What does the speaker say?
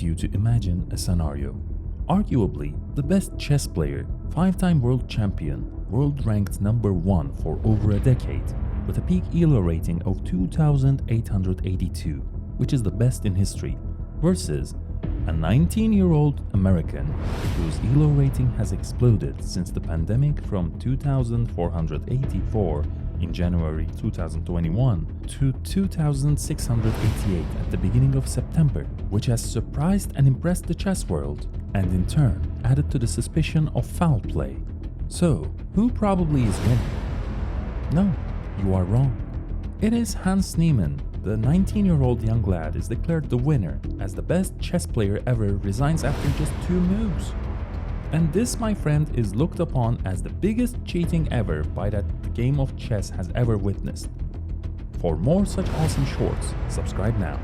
want you to imagine a scenario. Arguably, the best chess player, 5-time world champion, world ranked number 1 for over a decade, with a peak ELO rating of 2,882, which is the best in history, versus a 19-year-old American whose ELO rating has exploded since the pandemic from 2,484 in January 2021 to 2,688 at the beginning of September, which has surprised and impressed the chess world, and in turn added to the suspicion of foul play. So, who probably is winning? No, you are wrong. It is Hans Niemann. The 19-year-old young lad is declared the winner, as the best chess player ever resigns after just 2 moves. And this, my friend, is looked upon as the biggest cheating ever by that the game of chess has ever witnessed. For more such awesome shorts, subscribe now.